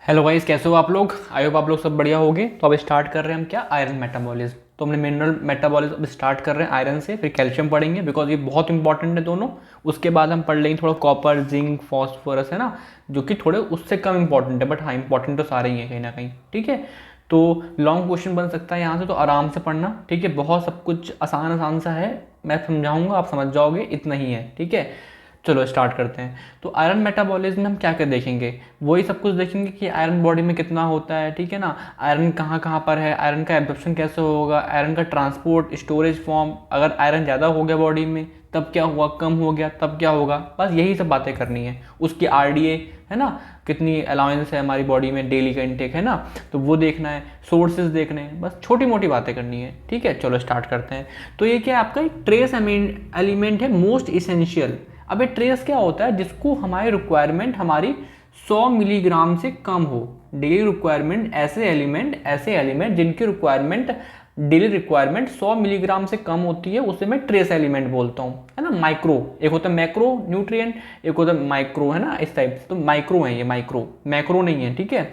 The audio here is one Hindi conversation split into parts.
हेलो गाइस, कैसे हो आप लोग। आई होप आप लोग सब बढ़िया होगे। तो अब स्टार्ट कर रहे हैं हम क्या, आयरन मेटाबॉलिज्म। तो हमने मिनरल मेटाबॉलिज्म अब स्टार्ट कर रहे हैं आयरन से, फिर कैल्शियम पढ़ेंगे बिकॉज ये बहुत इंपॉर्टेंट है दोनों। उसके बाद हम पढ़ लेंगे थोड़ा कॉपर, जिंक, फॉस्फोरस, है ना, जो कि थोड़े उससे कम इंपॉर्टेंट है, बट हाँ इंपॉर्टेंट तो सारे ही हैं कहीं ना कहीं। ठीक है, तो लॉन्ग क्वेश्चन बन सकता है यहाँ से, तो आराम से पढ़ना। ठीक है, बहुत सब कुछ आसान आसान सा है, मैं समझाऊंगा, आप समझ जाओगे, इतना ही है। ठीक है, चलो स्टार्ट करते हैं। तो आयरन मेटाबॉलिज्म में हम क्या क्या देखेंगे, वही सब कुछ देखेंगे कि आयरन बॉडी में कितना होता है। ठीक है ना, आयरन कहाँ कहाँ पर है, आयरन का एब्जॉर्प्शन कैसे होगा, आयरन का ट्रांसपोर्ट, स्टोरेज फॉर्म, अगर आयरन ज़्यादा हो गया बॉडी में तब क्या हुआ, कम हो गया तब क्या होगा, बस यही सब बातें करनी है। उसकी आरडीए है ना, कितनी अलाउंस है हमारी बॉडी में, डेली का इंटेक है ना, तो वो देखना है, सोर्सेज देखने हैं, बस छोटी मोटी बातें करनी है। ठीक है, चलो स्टार्ट करते हैं। तो ये क्या है, आपका एक ट्रेस एलिमेंट है, मोस्ट इसेंशियल। अब ये ट्रेस क्या होता है, जिसको हमारी रिक्वायरमेंट हमारी 100 मिलीग्राम से कम हो। डेली रिक्वायरमेंट ऐसे एलिमेंट जिनकी रिक्वायरमेंट डेली रिक्वायरमेंट 100 मिलीग्राम से कम होती है, उसे मैं ट्रेस एलिमेंट बोलता हूँ, है ना। माइक्रो एक होता है मैक्रो न्यूट्रिएंट, एक होता है माइक्रो, है ना, इस टाइप से। तो माइक्रो है ये, माइक्रो, मैक्रो नहीं है। ठीक है,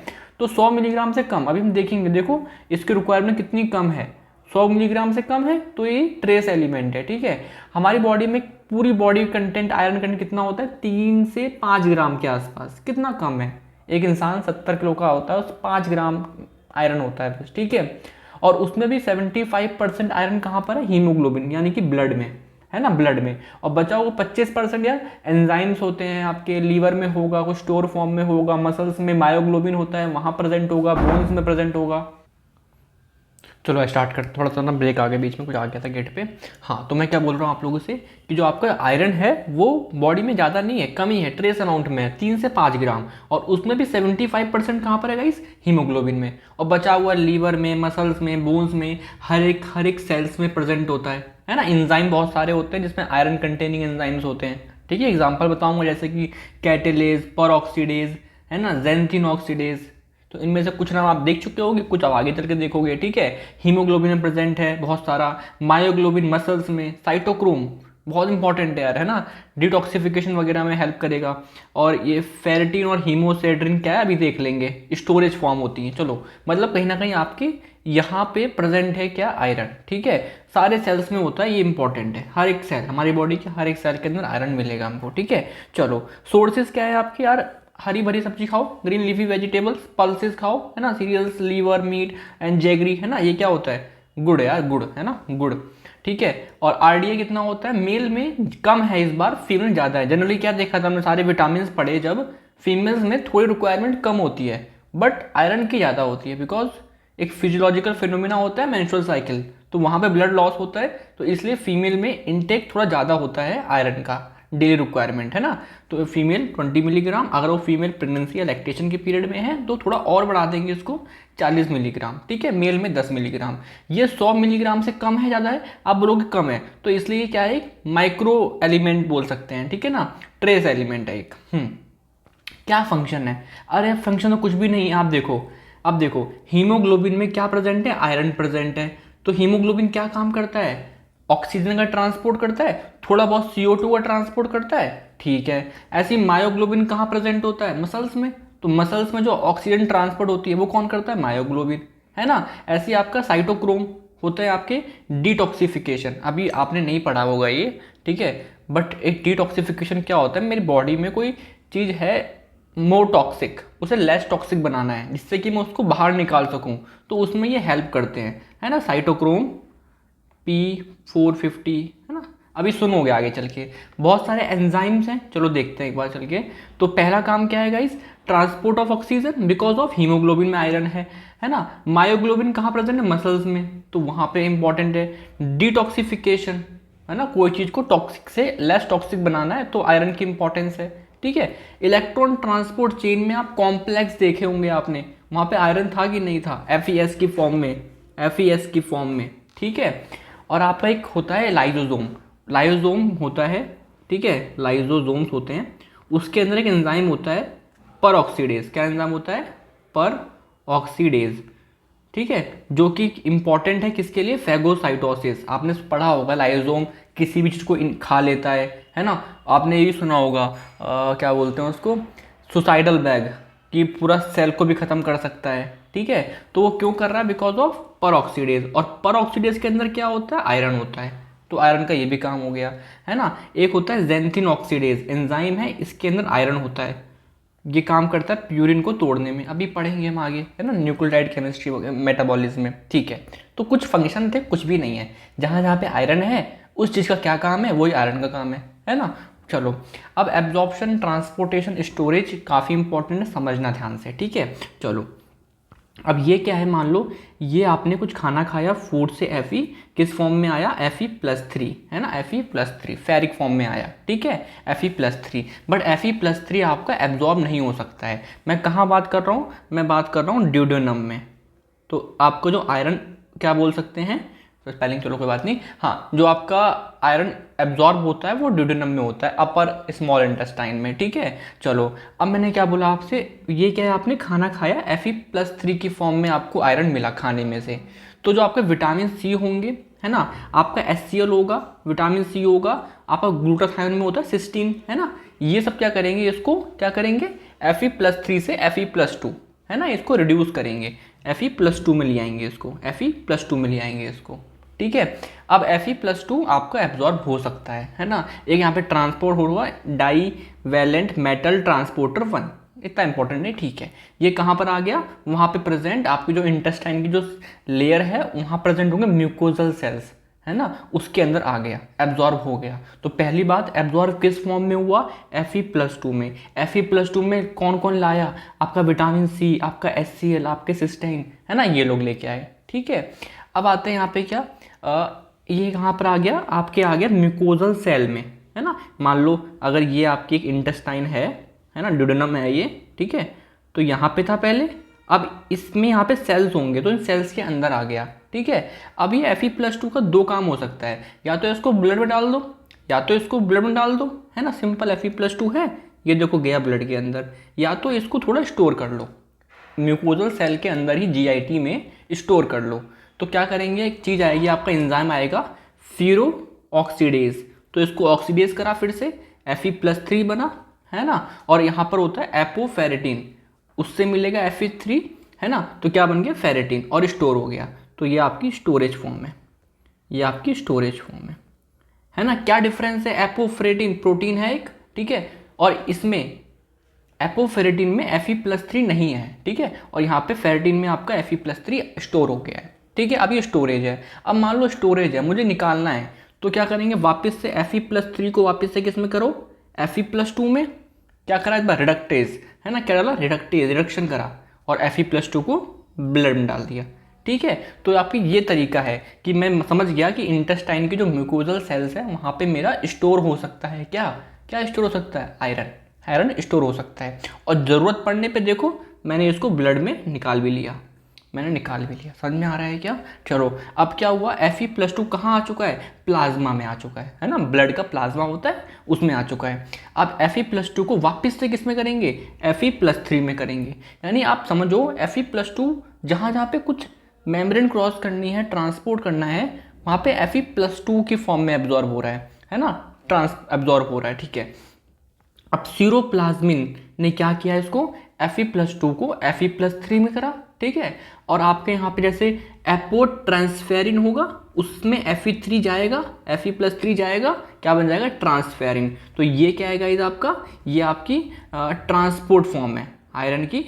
तो 100 मिलीग्राम से कम, अभी हम देखेंगे, देखो इसकी रिक्वायरमेंट कितनी कम है, 100 मिलीग्राम से कम है, तो ये ट्रेस एलिमेंट है। ठीक है, हमारी बॉडी में पूरी बॉडी कंटेंट, आयरन कंटेंट कितना होता है, 3 से 5 ग्राम के आसपास, कितना कम है। एक इंसान 70 किलो का होता है, उस 5 ग्राम आयरन होता है बस। ठीक है, और उसमें भी 75% आयरन कहाँ पर है, हीमोग्लोबिन यानी कि ब्लड में, है ना, ब्लड में। और बचा हुआ 25% यार एंजाइम्स होते हैं, आपके लीवर में होगा, कुछ स्टोर फॉर्म में होगा, मसल्स में मायोग्लोबिन होता है, वहाँ प्रेजेंट होगा, बोन्स में प्रेजेंट होगा। चलो स्टार्ट करते, थोड़ा सा ना ब्रेक आ गया, बीच में कुछ आ गया था गेट पे। हाँ, तो मैं क्या बोल रहा हूँ आप लोगों से कि जो आपका आयरन है वो बॉडी में ज़्यादा नहीं है, कम ही है, ट्रेस अमाउंट में है, 3 से 5 ग्राम। और उसमें भी 75% कहाँ पर है गाइस, हीमोग्लोबिन में। और बचा हुआ लीवर में, मसल्स में, बोन्स में, हर एक सेल्स में प्रेजेंट होता है ना। इंजाइम बहुत सारे होते हैं जिसमें आयरन कंटेनिंग एंजाइम्स होते हैं। ठीक है, एग्जाम्पल बताऊंगा, जैसे कि कैटेलेज, परऑक्सीडेज, है ना, जेंथिन ऑक्सीडेज। तो इनमें से कुछ नाम आप देख चुके होंगे, कुछ अब आगे चल के देखोगे। ठीक है, हीमोग्लोबिन में प्रेजेंट है बहुत सारा, मायोग्लोबिन मसल्स में, साइटोक्रोम बहुत इंपॉर्टेंट है यार, है ना, डिटॉक्सिफिकेशन वगैरह में हेल्प करेगा। और ये फेरेटिन और हीमोसेड्रिन क्या है अभी देख लेंगे, स्टोरेज फॉर्म होती है। चलो, मतलब कहीं ना कहीं आपके यहाँ पे प्रेजेंट है क्या, आयरन। ठीक है, सारे सेल्स में होता है, ये इंपॉर्टेंट है, हर एक सेल, हमारी बॉडी के हर एक सेल के अंदर आयरन मिलेगा हमको। ठीक है, चलो सोर्सेज क्या है आपके यार, हरी भरी सब्जी खाओ, ग्रीन लीफी वेजिटेबल्स, पल्सेस खाओ, है ना, cereals, liver, meat and jaggery, है ना। ये क्या होता है, गुड़ यार, गुड़, है ना, गुड़। ठीक है, और आरडीए कितना होता है, मेल में कम है इस बार, फीमेल ज़्यादा है। जनरली क्या देखा था हमने, सारे विटामिन पढ़े जब, फीमेल्स में थोड़ी रिक्वायरमेंट कम होती है, बट आयरन की ज़्यादा होती है, बिकॉज एक फिजियोलॉजिकल फिनोमिना होता है मेंस्ट्रुअल साइकिल, तो वहाँ पे ब्लड लॉस होता है, तो इसलिए फीमेल में इनटेक थोड़ा ज़्यादा होता है आयरन का, डेली रिक्वायरमेंट, है ना। तो फीमेल 20 मिलीग्राम, अगर वो फीमेल प्रेगनेंसी या लैक्टेशन के पीरियड में है तो थोड़ा और बढ़ा देंगे इसको, 40 मिलीग्राम। ठीक है, मेल में 10 मिलीग्राम। ये 100 मिलीग्राम से कम है, ज़्यादा है, आप बोलोगे कम है, तो इसलिए क्या है, एक माइक्रो एलिमेंट बोल सकते हैं। ठीक है ना, ट्रेस एलिमेंट है एक। क्या फंक्शन है, अरे फंक्शन तो कुछ भी नहीं है। आप देखो, अब देखो हीमोग्लोबिन में क्या प्रेजेंट है, आयरन प्रेजेंट है। तो हीमोग्लोबिन क्या काम करता है, ऑक्सीजन का ट्रांसपोर्ट करता है, थोड़ा बहुत CO2 का ट्रांसपोर्ट करता है। ठीक है, ऐसे ही मायोग्लोबिन कहाँ प्रेजेंट होता है, मसल्स में। तो मसल्स में जो ऑक्सीजन ट्रांसपोर्ट होती है वो कौन करता है, मायोग्लोबिन, है ना। ऐसे ही आपका साइटोक्रोम होता है आपके डिटॉक्सिफिकेशन, अभी आपने नहीं पढ़ा होगा ये। ठीक है, बट एक डिटॉक्सिफिकेशन क्या होता है, मेरी बॉडी में कोई चीज़ है मोर टॉक्सिक, उसे लेस टॉक्सिक बनाना है, जिससे कि मैं उसको बाहर निकाल सकूं, तो उसमें ये हेल्प करते हैं, है ना। साइटोक्रोम P450, है ना। अभी सुनोगे आगे चल के, बहुत सारे एंजाइम्स हैं, चलो देखते हैं एक बार चल के। तो पहला काम क्या है guys, transport of oxygen, because of haemoglobin में आयरन है ना। मायोग्लोबिन कहाँ प्रेजेंट है, मसल्स में, तो वहाँ पे इंपॉर्टेंट है। डिटॉक्सिफिकेशन, है ना, कोई चीज़ को टॉक्सिक से लेस टॉक्सिक बनाना है, तो आयरन की इंपॉर्टेंस है। ठीक है, इलेक्ट्रॉन ट्रांसपोर्ट चेन में आप कॉम्प्लेक्स देखे होंगे आपने, वहाँ पे आयरन था कि नहीं था, FeS की फॉर्म में, FeS की फॉर्म में। ठीक है, और आपका एक होता है लाइजोजोम, लाइजोजोम होता है। ठीक है, लाइजोजोम्स होते हैं, उसके अंदर एक एंजाइम होता है पर ऑक्सीडेज। क्या एंजाइम होता है, पर ऑक्सीडेज। ठीक है, जो कि इंपॉर्टेंट है किसके लिए, फैगोसाइटोसिस। आपने पढ़ा होगा लाइजोम किसी भी चीज़ को खा लेता है ना। आपने ये भी सुना होगा क्या बोलते हैं उसको, सुसाइडल बैग, कि पूरा सेल को भी ख़त्म कर सकता है, ठीक है। तो वो क्यों कर रहा है? बिकॉज ऑफ परऑक्सीडेज, और परऑक्सीडेज के अंदर क्या होता है? आयरन होता है, तो आयरन का ये भी काम हो गया, है ना। एक होता है ज़ैंथिन ऑक्सीडेज, एंजाइम है, इसके अंदर आयरन होता है, ये काम करता है प्यूरिन को तोड़ने में, अभी पढ़ेंगे हम आगे, है ना, न्यूक्लियोटाइड केमिस्ट्री मेटाबॉलिज्म में, ठीक है। तो कुछ फंक्शन थे, कुछ भी नहीं है, जहाँ जहाँ पे आयरन है उस चीज़ का क्या काम है? वही आयरन का काम है ना। चलो, अब एब्जॉर्प्शन, ट्रांसपोर्टेशन, स्टोरेज काफ़ी इंपॉर्टेंट है, समझना ध्यान से, ठीक है। चलो, अब ये क्या है? मान लो ये आपने कुछ खाना खाया, फूड से Fe किस फॉर्म में आया? Fe+3, है ना, Fe+3 फेरिक फॉर्म में आया, ठीक है, Fe+3। बट Fe+3 आपका एब्जॉर्ब नहीं हो सकता है। मैं कहाँ बात कर रहा हूँ? मैं बात कर रहा हूँ ड्यूडेनम में। तो आपको जो आयरन क्या बोल सकते हैं, तो स्पेलिंग चलो कोई बात नहीं, हाँ, जो आपका आयरन एब्जॉर्ब होता है वो ड्यूडेनम में होता है, अपर स्मॉल इंटेस्टाइन में, ठीक है। चलो, अब मैंने क्या बोला आपसे, ये क्या है? आपने खाना खाया, Fe+3 की फॉर्म में आपको आयरन मिला खाने में से, तो जो आपके विटामिन सी होंगे, है ना, आपका HCl होगा, विटामिन सी होगा, आपका ग्लूटाथायोन में होता है सिस्टीन, है ना, ये सब क्या करेंगे? इसको क्या करेंगे? Fe+3 से Fe+2, है ना, इसको रिड्यूस करेंगे, Fe+2 में ले आएंगे इसको, Fe+2 में ले आएंगे इसको, ठीक है। अब Fe+2 आपका एब्जॉर्ब हो सकता है ना। एक यहाँ पे ट्रांसपोर्ट हुआ, डाई वैलेंट मेटल ट्रांसपोर्टर 1, इतना इंपॉर्टेंट नहीं, ठीक है। ये कहाँ पर आ गया? वहाँ पे प्रेजेंट आपकी जो इंटेस्टाइन की जो लेयर है वहाँ प्रेजेंट होंगे म्यूकोजल सेल्स, है ना, उसके अंदर आ गया, एब्जॉर्ब हो गया। तो पहली बात, एब्जॉर्ब किस फॉर्म में हुआ? Fe+2 में। Fe+2 में कौन कौन लाया? आपका विटामिन सी, आपका HCl, आपके सिस्टाइन, है ना, ये लोग लेके आए, ठीक है। अब आते हैं यहाँ पे क्या, ये कहाँ पर आ गया? आपके आ गया म्यूकोजल सेल में, है ना। मान लो अगर ये आपकी एक इंटेस्टाइन है ना, ड्यूडेनम है ये, ठीक है, तो यहाँ पे था पहले, अब इसमें यहाँ पे सेल्स होंगे, तो इन सेल्स के अंदर आ गया, ठीक है। अब ये Fe+2 का दो काम हो सकता है, या तो इसको ब्लड में डाल दो, या तो इसको ब्लड में डाल दो, है ना, सिंपल Fe+2 है, ये देखो गया ब्लड के अंदर, या तो इसको थोड़ा स्टोर कर लो, म्यूकोजल सेल के अंदर ही GIT में स्टोर कर लो। तो क्या करेंगे? एक चीज़ आएगी, आपका एंजाइम आएगा सीरो ऑक्सीडेज, तो इसको ऑक्सीडेज करा फिर से, Fe+3 बना, है ना, और यहाँ पर होता है एपोफेरेटिन, उससे मिलेगा Fe3, है ना, तो क्या बन गया? फेरेटिन, और स्टोर हो गया। तो ये आपकी स्टोरेज फॉर्म है, ये आपकी स्टोरेज फॉर्म है ना। क्या डिफरेंस है? एपोफेरेटिन प्रोटीन है एक, ठीक है, और इसमें एपोफेरेटिन में Fe+3 नहीं है, ठीक है, और यहाँ पे फेरेटिन में आपका Fe+3 स्टोर हो गया है, ठीक है। अब ये स्टोरेज है। अब मान लो स्टोरेज है, मुझे निकालना है, तो क्या करेंगे? वापस से Fe+3 को वापस से किस में करो? Fe+2 में। क्या करा? एक बार रिडक्टेज, है ना, क्या डाला? रिडक्टेज, रिडक्शन करा, और Fe+2 को ब्लड में डाल दिया, ठीक है। तो आपकी ये तरीका है कि मैं समझ गया कि इंटेस्टाइन की जो म्यूकोजल सेल्स है वहाँ पे मेरा स्टोर हो सकता है, क्या क्या स्टोर हो सकता है? आयरन, आयरन स्टोर हो सकता है, और ज़रूरत पड़ने पे देखो मैंने इसको ब्लड में निकाल भी लिया, मैंने निकाल भी लिया। समझ में आ रहा है क्या? चलो, अब क्या हुआ? Fe+2 कहाँ आ चुका है? प्लाज्मा में आ चुका है ना, ब्लड का प्लाज्मा होता है उसमें आ चुका है। अब Fe+2 को वापस से किस में करेंगे? Fe+3 में करेंगे। यानी आप समझो Fe+2 जहाँ जहाँ पे कुछ मेम्ब्रेन क्रॉस करनी है, ट्रांसपोर्ट करना है, वहाँ पे Fe+2 की फॉर्म में एब्जॉर्ब हो रहा है ना, एब्जॉर्ब हो रहा है, ठीक है। अब सीरोप्लाज्मिन ने क्या किया? इसको Fe+2 को Fe+3 में करा, ठीक है, और आपके यहाँ पे जैसे एपोट्रांसफेरिन होगा उसमें Fe3 जाएगा, Fe+3 जाएगा, क्या बन जाएगा? ट्रांसफेरिन। तो ये क्या है गाइस आपका? ये आपकी ट्रांसपोर्ट फॉर्म है, आयरन की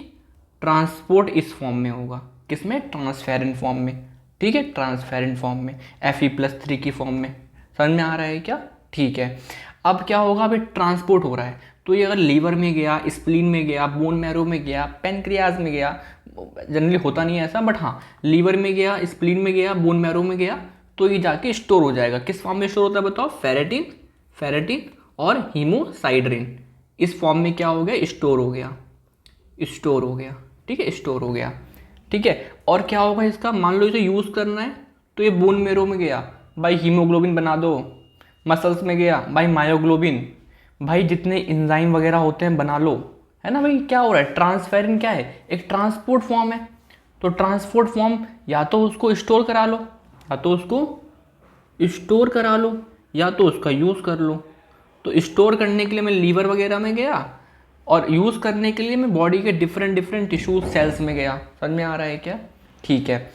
ट्रांसपोर्ट इस फॉर्म में होगा, किसमें? ट्रांसफेरिन फॉर्म में, ठीक है, ट्रांसफेरिन फॉर्म में, Fe+3 की फॉर्म में। समझ में आ रहा है क्या? ठीक है। अब क्या होगा? अभी ट्रांसपोर्ट हो रहा है, तो ये अगर लीवर में गया, स्प्लीन में गया, बोन मैरो में गया, पेनक्रियाज में गया, जनरली होता नहीं है ऐसा, बट हाँ, लीवर में गया, स्प्लीन में गया, बोन मैरो में गया, तो ये जाके स्टोर हो जाएगा। किस फॉर्म में स्टोर होता है बताओ? फेरेटिन, फेरेटिन और हीमोसाइड्रिन, इस फॉर्म में क्या हो गया? स्टोर हो गया, स्टोर हो गया, ठीक है, स्टोर हो गया, ठीक है। और क्या होगा इसका? मान लो इसे यूज़ करना है, तो ये बोन मैरो में गया, भाई हीमोग्लोबिन बना दो, मसल्स में गया, भाई मायोग्लोबिन, भाई जितने एंजाइम वगैरह होते हैं बना लो, है ना। भाई क्या हो रहा है? ट्रांसफेरिन क्या है? एक ट्रांसपोर्ट फॉर्म है, तो ट्रांसपोर्ट फॉर्म या तो उसको स्टोर करा लो, या तो उसको स्टोर करा लो, या तो उसका यूज़ कर लो। तो स्टोर करने के लिए मैं लीवर वगैरह में गया, और यूज़ करने के लिए मैं बॉडी के डिफरेंट डिफरेंट टिश्यूज सेल्स में गया। समझ में आ रहा है क्या? ठीक है।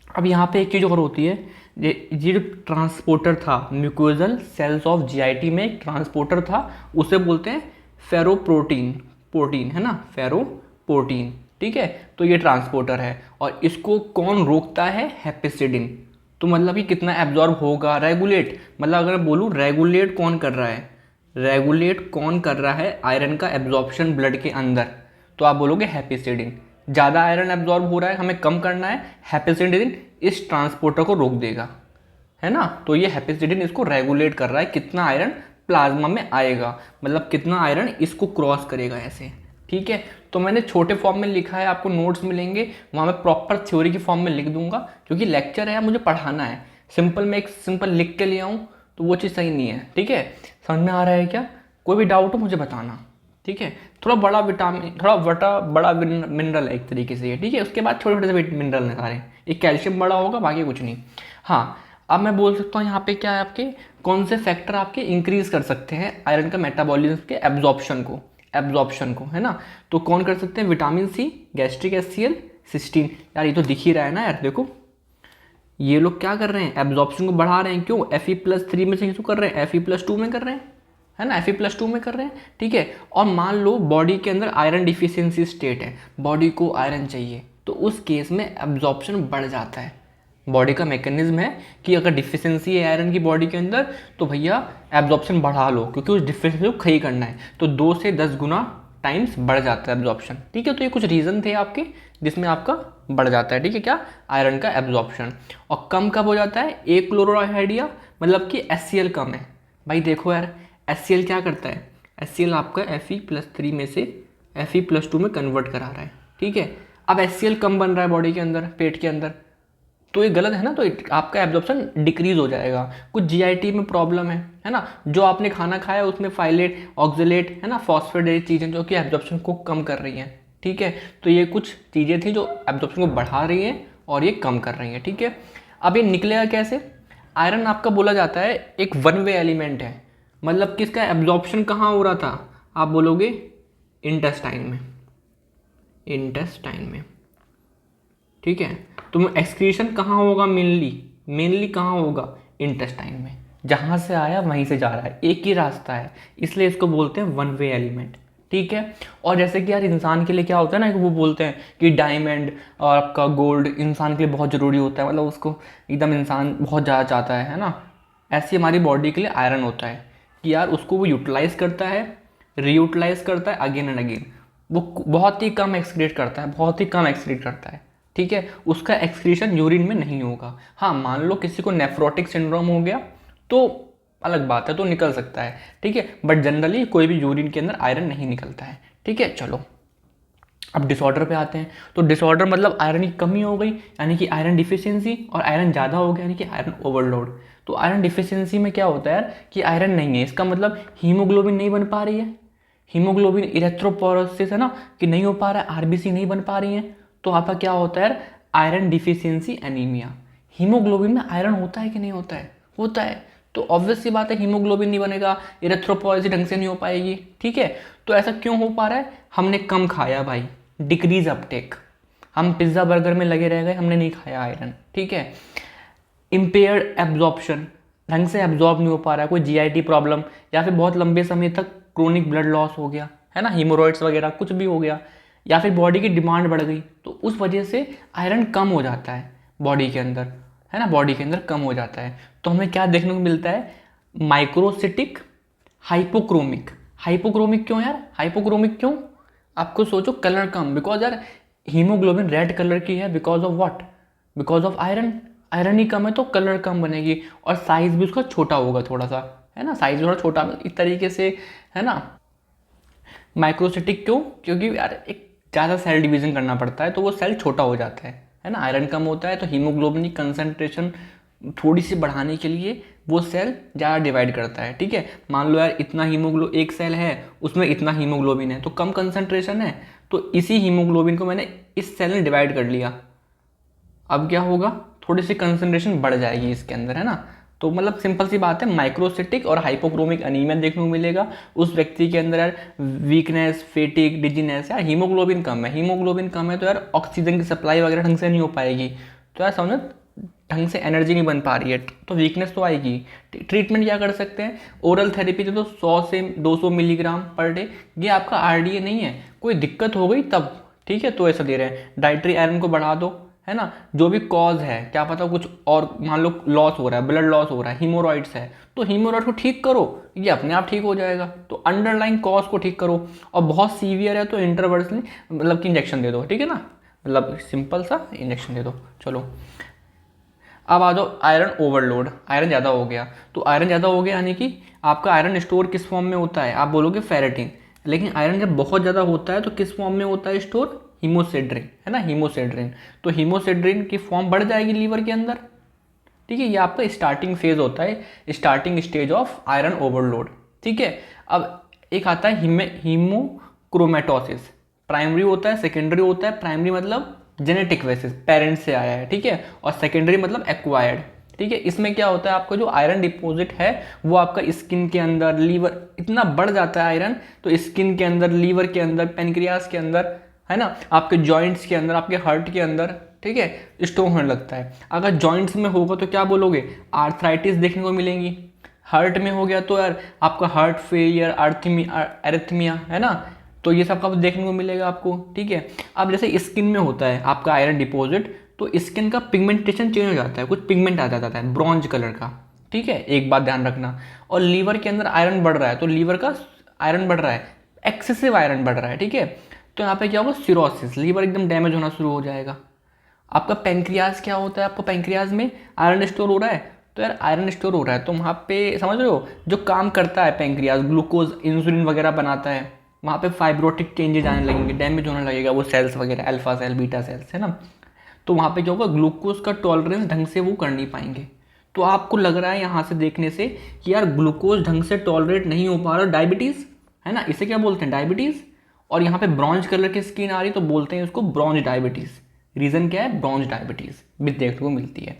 अब यहाँ पे एक चीज़ और होती है, ये जो ट्रांसपोर्टर था म्यूकोजल सेल्स ऑफ जीआईटी में एक ट्रांसपोर्टर था, उसे बोलते हैं फेरोप्रोटीन। प्रोटीन है ना, फेरोप्रोटीन। ठीक है, तो ये ट्रांसपोर्टर है और इसको कौन रोकता है? हेपेसिडिन। तो मतलब ये कितना एब्जॉर्ब होगा? रेगुलेट, मतलब अगर मैं बोलूँ रेगुलेट कौन कर रहा है, रेगुलेट कौन कर रहा है आयरन का एब्जॉर्प्शन ब्लड के अंदर, तो आप बोलोगे हेपेसिडिन। ज़्यादा आयरन एब्जॉर्ब हो रहा है, हमें कम करना है, हेपेसिडिन इस ट्रांसपोर्टर को रोक देगा, है ना। तो ये हेपेसिडिन इसको रेगुलेट कर रहा है कितना आयरन प्लाज्मा में आएगा, मतलब कितना आयरन इसको क्रॉस करेगा ऐसे। ठीक है, तो मैंने छोटे फॉर्म में लिखा है, आपको नोट्स मिलेंगे वहाँ मैं प्रॉपर थ्योरी की फॉर्म में लिख दूंगा, क्योंकि लेक्चर है मुझे पढ़ाना है। सिंपल में एक सिंपल लिख के ले आऊँ तो वो चीज़ सही नहीं है। ठीक है, समझ में आ रहा है क्या? कोई भी डाउट हो मुझे बताना। ठीक है, थोड़ा बड़ा विटामिन, थोड़ा बड़ा मिनरल है एक तरीके से ये। ठीक है, उसके बाद छोटे छोटे से मिनरल है सारे, एक कैल्शियम बड़ा होगा बाकी कुछ नहीं। हाँ, अब मैं बोल सकता हूँ यहाँ पे क्या है, आपके कौन से फैक्टर आपके इंक्रीज कर सकते हैं आयरन का मेटाबॉलिज्म के एब्जॉर्प्शन को, है ना। तो कौन कर सकते हैं? Vitamin C, gastric acid, cysteine. यार ये तो दिख ही रहा है ना यार, देखो ये लोग क्या कर रहे हैं, एब्जॉर्प्शन को बढ़ा रहे हैं। क्यों? Fe+3 में से क्यों कर रहे हैं? Fe+2 में कर रहे हैं, है ना, Fe+2 में कर रहे हैं। ठीक है, और मान लो बॉडी के अंदर आयरन डिफिशियंसी स्टेट है, बॉडी को आयरन चाहिए, तो उस केस में एब्जॉर्प्शन बढ़ जाता है। बॉडी का मैकेनिज्म है कि अगर डिफिशियंसी है आयरन की बॉडी के अंदर तो भैया एब्जॉर्प्शन बढ़ा लो, क्योंकि उस डिफिशियंसी को खड़ी करना है, तो 2 से 10 गुना टाइम्स बढ़ जाता है एब्जॉर्प्शन। ठीक है, तो ये कुछ रीज़न थे आपके जिसमें आपका बढ़ जाता है। ठीक है, क्या? आयरन का एब्जॉर्प्शन। और कम कब हो जाता है? एक क्लोरोहाइड्रिया, मतलब कि HCl कम है। भाई देखो यार, HCl क्या करता है? HCl आपका Fe+3 में से Fe+2 में कन्वर्ट करा रहा है। ठीक है, अब HCl कम बन रहा है बॉडी के अंदर, पेट के अंदर, तो ये गलत है ना, तो आपका एब्जॉर्प्शन डिक्रीज हो जाएगा। कुछ जीआईटी में प्रॉब्लम है ना, जो आपने खाना खाया उसमें फाइलेट, ऑक्जेलेट, है ना, फॉस्फेट चीज़ें जो कि एब्जॉर्प्शन को कम कर रही हैं। ठीक है, तो ये कुछ चीज़ें थी जो एब्जॉर्प्शन को बढ़ा रही हैं और ये कम कर रही हैं। ठीक है, अब ये निकलेगा कैसे? आयरन आपका बोला जाता है एक वन वे एलिमेंट है, मतलब कि इसका एब्जॉर्प्शन कहाँ हो रहा था? आप बोलोगे इंटेस्टाइन में। ठीक है, तो एक्सक्रीशन कहाँ होगा? मेनली कहाँ होगा? इंटेस्टाइन में। जहाँ से आया वहीं से जा रहा है, एक ही रास्ता है, इसलिए इसको बोलते हैं वन वे एलिमेंट। ठीक है, और जैसे कि यार इंसान के लिए क्या होता है ना, कि वो बोलते हैं कि डायमंड और आपका गोल्ड इंसान के लिए बहुत ज़रूरी होता है, मतलब उसको एकदम इंसान बहुत ज़्यादा चाहता है ना। ऐसी हमारी बॉडी के लिए आयरन होता है कि यार उसको वो यूटिलाइज करता है, रीयूटिलाइज करता है अगेन एंड अगेन। वो बहुत ही कम एक्सक्रीट करता है। ठीक है, उसका एक्सक्रीशन यूरिन में नहीं होगा। हाँ, मान लो किसी को नेफ्रोटिक सिंड्रोम हो गया तो अलग बात है, तो निकल सकता है। ठीक है, बट जनरली कोई भी यूरिन के अंदर आयरन नहीं निकलता है। ठीक है, चलो अब डिसऑर्डर पे आते हैं। तो डिसऑर्डर मतलब आयरन की कमी हो गई, यानी कि आयरन डिफिशियंसी, और आयरन ज़्यादा हो गया यानी कि आयरन ओवरलोड। तो आयरन डिफिशियंसी में क्या होता है यार, कि आयरन नहीं है, इसका मतलब हीमोग्लोबिन नहीं बन पा रही है, हीमोग्लोबिन इरेथ्रोपोरोसिस है ना, कि नहीं हो पा रहा है, आरबीसी नहीं बन पा रही है, तो आपका क्या होता है? Iron deficiency anaemia. हीमोग्लोबिन में आयरन होता है कि नहीं होता है? होता है, तो ऑब्वियस सी बात है हीमोग्लोबिन नहीं बनेगा, इरेथ्रोपोरोसिस ढंग से नहीं हो पाएगी। ठीक है, तो ऐसा क्यों हो पा रहा है? हमने कम खाया भाई, डिक्रीज अपटेक, हम पिज्ज़ा बर्गर में लगे रह गए, हमने नहीं खाया आयरन। ठीक है, इम्पेयर्ड एब्जॉर्प्शन, ढंग से एब्जॉर्ब नहीं हो पा रहा है, कोई जीआईटी प्रॉब्लम, या फिर बहुत लंबे समय तक क्रोनिक ब्लड लॉस हो गया, है ना, हीमोरॉइड्स वगैरह कुछ भी हो गया, या फिर बॉडी की डिमांड बढ़ गई, तो उस वजह से आयरन कम हो जाता है बॉडी के अंदर, है ना, बॉडी के अंदर कम हो जाता है। तो हमें क्या देखने को मिलता है? Microcytic hypochromic. हाइपोक्रोमिक क्यों यार? हाइपोक्रोमिक क्यों? आपको सोचो, कलर कम, बिकॉज यार हीमोग्लोबिन रेड कलर की है, because of what? Because of iron. Iron ही कम है तो कलर कम बनेगी, और साइज भी उसका छोटा होगा थोड़ा सा, है ना, साइज थोड़ा छोटा इस तरीके से, है ना। माइक्रोसिटिक क्यों? क्योंकि यार एक ज़्यादा सेल डिवीजन करना पड़ता है, तो वो सेल छोटा हो जाता है ना, आयरन कम होता है, तो हीमोग्लोबिन की कंसनट्रेशन थोड़ी सी बढ़ाने के लिए वो सेल ज़्यादा डिवाइड करता है। ठीक है, मान लो यार इतना एक सेल है, उसमें इतना हीमोग्लोबिन है, तो कम कंसनट्रेशन है, तो इसी हीमोग्लोबिन को मैंने इस सेल ने डिवाइड कर लिया। अब क्या होगा? थोड़ी सी कंसनट्रेशन बढ़ जाएगी इसके अंदर, है ना, तो मतलब सिंपल सी बात है, माइक्रोसिटिक और हाइपोक्रोमिक अनीमिया देखने को मिलेगा उस व्यक्ति के अंदर यार। वीकनेस, फेटिक, डिजीनेस, यार हीमोग्लोबिन कम है, हीमोग्लोबिन कम है तो यार ऑक्सीजन की सप्लाई वगैरह ढंग से नहीं हो पाएगी, तो यार समझो ढंग से एनर्जी नहीं बन पा रही है, तो वीकनेस तो आएगी। ट्रीटमेंट क्या कर सकते हैं, ओरल थेरेपी दे दो 100 से 200 मिलीग्राम पर डे। ये आपका आरडीए नहीं है, कोई दिक्कत हो गई तब, ठीक है, तो ऐसा दे रहे हैं। डाइटरी आयरन को बढ़ा दो, है ना। जो भी कॉज है, क्या पता कुछ और, मान लो लॉस हो रहा है, ब्लड लॉस हो रहा है, हीमोरॉइड्स है, तो हीमोरॉइड को ठीक करो, ये अपने आप ठीक हो जाएगा। तो अंडरलाइन कॉज को ठीक करो, और बहुत सीवियर है तो इंटरवर्सली मतलब कि इंजेक्शन दे दो, ठीक है ना, मतलब सिंपल सा इंजेक्शन दे दो। चलो अब आ जाओ आयरन ओवरलोड, आयरन ज़्यादा हो गया। तो आयरन ज़्यादा हो गया यानी कि आपका आयरन स्टोर किस फॉर्म में होता है, आप बोलोगे फेरेटिन, लेकिन आयरन जब बहुत ज़्यादा होता है तो किस फॉर्म में होता है स्टोर, हीमोसिड्रिन, है ना, हीमोसिड्रिन। तो हीमोसिड्रिन की फॉर्म बढ़ जाएगी लीवर के अंदर, ठीक है। ये आपका स्टार्टिंग फेज होता है, starting stage of iron overload, ठीक है। अब एक आता है हीमोक्रोमेटोसिस, प्राइमरी होता है, सेकेंडरी होता है। प्राइमरी मतलब जेनेटिक बेसिस, पेरेंट्स से आया है, ठीक है, और सेकेंडरी मतलब एक्वायर्ड, ठीक है। इसमें क्या होता है, आपका जो आयरन डिपॉजिट है वो आपका स्किन के अंदर, लीवर, इतना बढ़ जाता है आयरन, तो स्किन के अंदर, लीवर के अंदर, पेनक्रियास के अंदर, है ना, आपके जॉइंट्स के अंदर, आपके हार्ट के अंदर, ठीक है, स्टोर होने लगता है। अगर जॉइंट्स में होगा तो क्या बोलोगे, आर्थराइटिस देखने को मिलेंगी। हार्ट में हो गया तो यार आपका हार्ट फेलियर, एरिथमिया, है ना, तो ये सब का देखने को मिलेगा आपको, ठीक है। अब जैसे स्किन में होता है आपका आयरन डिपॉजिट, तो स्किन का पिगमेंटेशन चेंज हो जाता है, कुछ पिगमेंट आ जाता है ब्रॉन्ज कलर का, ठीक है, एक बात ध्यान रखना। और लीवर के अंदर आयरन बढ़ रहा है, तो लीवर का आयरन बढ़ रहा है, एक्सेसिव आयरन बढ़ रहा है, ठीक है। तो यहाँ पे क्या होगा, सिरोसिस, लीवर एकदम डैमेज होना शुरू हो जाएगा। आपका पेंक्रियाज क्या होता है, आपको पेंक्रियाज में आयरन स्टोर हो रहा है, तो यार आयरन स्टोर हो रहा है तो वहाँ पे समझ रहे हो, जो काम करता है पेंक्रियाज, ग्लूकोज, इंसुलिन वगैरह बनाता है, वहाँ पे फाइब्रोटिक चेंजेज आने लगेंगे, डैमेज होने लगेगा वो सेल्स वगैरह, अल्फा सेल, बीटा सेल्स, है ना। तो वहाँ पे क्या होगा, ग्लूकोज का टॉलरेंस ढंग से वो कर नहीं पाएंगे। तो आपको लग रहा है यहाँ से देखने से कि यार ग्लूकोज ढंग से टॉलरेट नहीं हो पा रहा, डायबिटीज़, है ना, इसे क्या बोलते हैं, डायबिटीज़। और यहाँ पे ब्रॉन्ज कलर की स्किन आ रही तो बोलते हैं उसको ब्रॉन्ज डायबिटीज़। रीज़न क्या है, ब्रॉन्ज डायबिटीज़ भी देखने को मिलती है।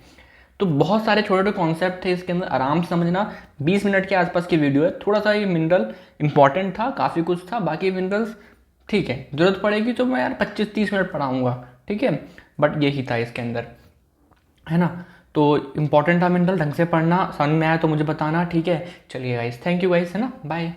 तो बहुत सारे छोटे छोटे कॉन्सेप्ट थे इसके अंदर, आराम से समझना। 20 मिनट के आसपास की वीडियो है, थोड़ा सा ये मिनरल इंपॉर्टेंट था, काफ़ी कुछ था, बाकी मिनरल्स ठीक है, ज़रूरत पड़ेगी तो मैं यार 25-30 मिनट पढ़ाऊँगा, ठीक है, बट यही था इसके अंदर, है ना। तो इंपॉर्टेंट था मिनरल, ढंग से पढ़ना, समझ में आया तो मुझे बताना, ठीक है। चलिए गाइस, थैंक यू गाइस, है ना, बाय।